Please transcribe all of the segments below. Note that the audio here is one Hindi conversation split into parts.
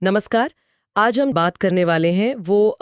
नमस्कार। आज हम बात करने वाले हैं वो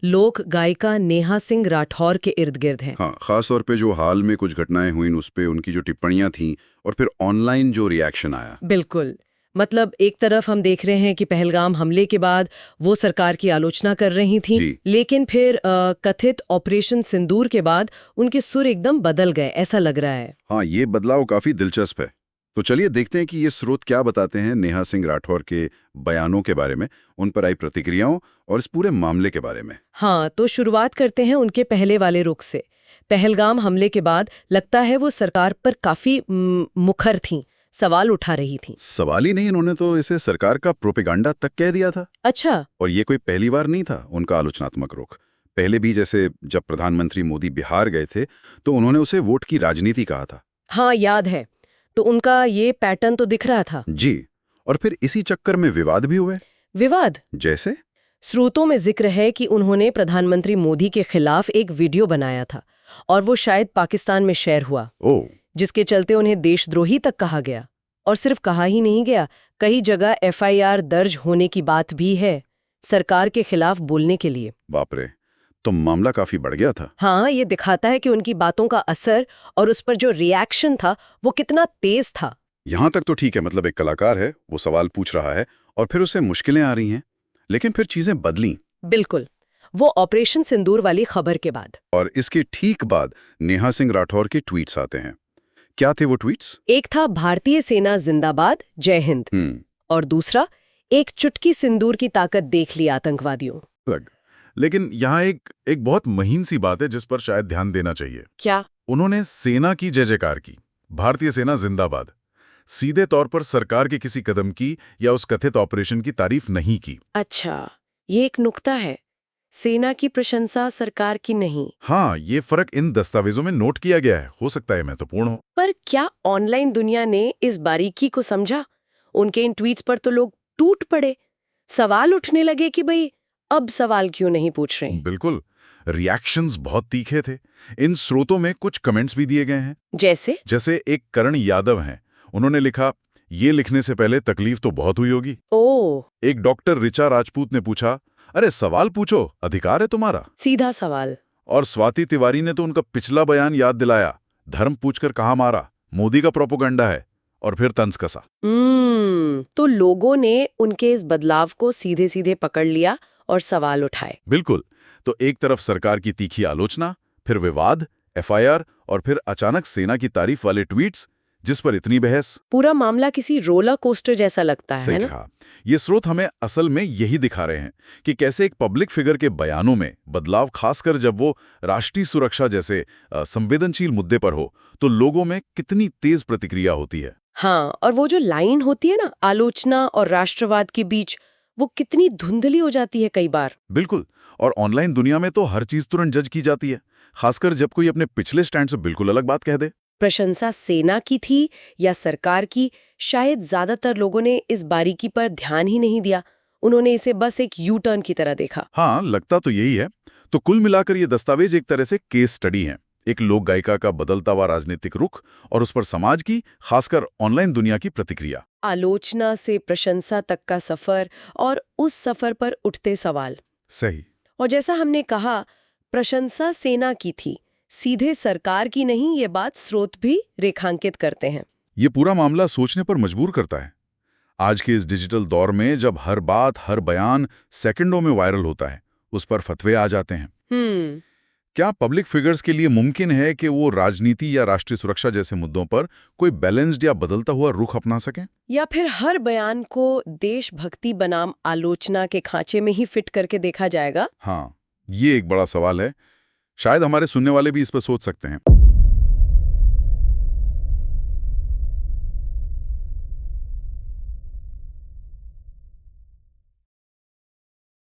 लोक गायिका नेहा सिंह राठौर के इर्द गिर्द हैं। हाँ, खास तौर पे जो हाल में कुछ घटनाएं हुई उस पे उनकी जो टिप्पणियां थीं और फिर ऑनलाइन जो रिएक्शन आया। बिल्कुल। मतलब एक तरफ हम देख रहे हैं कि पहलगाम हमले के बाद वो सरकार की आलोचना कर रही थीं, जी। लेकिन फिर कथित ऑपरेशन सिंदूर के बाद उनके सुर एकदम बदल गए, ऐसा लग रहा है। हाँ, ये बदलाव काफी दिलचस्प है। तो चलिए देखते हैं कि ये स्रोत क्या बताते हैं नेहा सिंह राठौर के बयानों के बारे में, उन पर आई प्रतिक्रियाओं और इस पूरे मामले के बारे में। हाँ, तो शुरुआत करते हैं उनके पहले वाले रुख से। पहलगाम हमले के बाद लगता है वो सरकार पर काफी मुखर थीं, सवाल उठा रही थीं। सवाल ही नहीं, इन्होंने तो इसे सरकार का प्रोपेगेंडा तक कह दिया था। अच्छा। और ये कोई पहली बार नहीं था उनका आलोचनात्मक रुख। पहले भी जैसे जब प्रधानमंत्री मोदी बिहार गए थे तो उन्होंने उसे वोट की राजनीति कहा था। हाँ, याद है। तो उनका ये पैटर्न तो दिख रहा था। जी। और फिर इसी चक्कर में विवाद भी हुए। विवाद जैसे? स्रोतों में जिक्र है कि उन्होंने प्रधानमंत्री मोदी के खिलाफ एक वीडियो बनाया था और वो शायद पाकिस्तान में शेयर हुआ, जिसके चलते उन्हें देशद्रोही तक कहा गया। और सिर्फ कहा ही नहीं गया, कई जगह एफआईआर दर्ज होने की बात भी है सरकार के खिलाफ बोलने के लिए। बाप रे, तो मामला काफी बढ़ गया था। हाँ, ये दिखाता है कि उनकी बातों का असर और उस पर जो रिएक्शन था वो कितना तेज था। यहाँ तक तो ठीक है, मतलब एक कलाकार है, वो सवाल पूछ रहा है और फिर उसे मुश्किलें आ रही हैं, लेकिन फिर चीजें बदली। बिल्कुल, वो ऑपरेशन सिंदूर वाली खबर के बाद। और इसके ठीक बाद नेहा सिंह राठौर के ट्वीट्स आते हैं। क्या थे वो ट्वीट्स? एक था भारतीय सेना जिंदाबाद, जय हिंद। और दूसरा, एक चुटकी सिंदूर की ताकत देख ली आतंकवादियों। लेकिन यहाँ एक बहुत महीन सी बात है जिस पर शायद ध्यान देना चाहिए। क्या? उन्होंने सेना की जय जयकार की, भारतीय सेना जिंदाबाद। सीधे तौर पर सरकार के किसी कदम की या उस कथित ऑपरेशन की तारीफ नहीं की। अच्छा, ये एक नुक्ता है। सेना की प्रशंसा, सरकार की नहीं। हाँ, ये फर्क इन दस्तावेजों में नोट किया गया है, हो सकता है महत्वपूर्ण हो। पर क्या ऑनलाइन दुनिया ने इस बारीकी को समझा? उनके इन ट्वीट्स पर तो लोग टूट पड़े। सवाल उठने लगे कि भाई अब सवाल क्यों नहीं पूछ रहे। बिल्कुल, रिएक्शंस बहुत तीखे थे। इन स्रोतों में कुछ कमेंट्स भी दिए गए हैं। जैसे एक करण यादव हैं, उन्होंने लिखा, ये लिखने से पहले तकलीफ तो बहुत हुई होगी। ओह। एक डॉक्टर ऋचा राजपूत ने पूछा, अरे सवाल पूछो, अधिकार है तुम्हारा। सीधा सवाल। और स्वाति तिवारी ने तो उनका पिछला बयान याद दिलाया, धर्म पूछकर कहाँ मारा, मोदी का प्रोपोगंडा है, और फिर तंज कसा। तो लोगों ने उनके इस बदलाव को सीधे सीधे पकड़ लिया और सवाल उठाए। बिल्कुल। तो एक तरफ सरकार की तीखी आलोचना, फिर विवाद, एफआईआर और फिर अचानक सेना की तारीफ वाले ट्वीट्स, जिस पर इतनी बहस। पूरा मामला किसी रोलर कोस्टर जैसा लगता है ना? कहा। ये स्रोत हमें असल में यही दिखा रहे हैं कि कैसे एक पब्लिक फिगर के बयानों में बदलाव, खासकर जब वो राष्ट्रीय सुरक्षा जैसे संवेदनशील मुद्दे पर हो, तो लोगों में कितनी तेज प्रतिक्रिया होती है। हाँ, और वो जो लाइन होती है ना, आलोचना और राष्ट्रवाद के बीच, वो कितनी धुंधली हो जाती है कई बार। बिल्कुल। और ऑनलाइन दुनिया में तो हर चीज तुरंत जज की जाती है, खासकर जब कोई अपने पिछले स्टैंड से बिल्कुल अलग बात कह दे। प्रशंसा सेना की थी या सरकार की, शायद ज्यादातर लोगों ने इस बारीकी पर ध्यान ही नहीं दिया। उन्होंने इसे बस एक यू टर्न की तरह देखा। हाँ, लगता तो यही है। तो कुल मिलाकर ये दस्तावेज एक तरह से केस स्टडी है, एक लोक गायिका का बदलता हुआ राजनीतिक रुख और उस पर समाज की, खासकर ऑनलाइन दुनिया की प्रतिक्रिया। आलोचना से प्रशंसा तक का सफर और उस सफर पर उठते सवाल। सही। और जैसा हमने कहा, प्रशंसा सेना की थी, सीधे सरकार की नहीं, ये बात स्रोत भी रेखांकित करते हैं। ये पूरा मामला सोचने पर मजबूर करता है। आज के इस डिजिटल दौर में जब हर बात, हर बयान सेकंडों में वायरल होता है, उस पर फतवे आ जाते हैं। क्या पब्लिक फिगर्स के लिए मुमकिन है कि वो राजनीति या राष्ट्रीय सुरक्षा जैसे मुद्दों पर कोई बैलेंस्ड या बदलता हुआ रुख अपना सकें? या फिर हर बयान को देशभक्ति बनाम आलोचना के खांचे में ही फिट करके देखा जाएगा? हाँ, ये एक बड़ा सवाल है। शायद हमारे सुनने वाले भी इस पर सोच सकते हैं।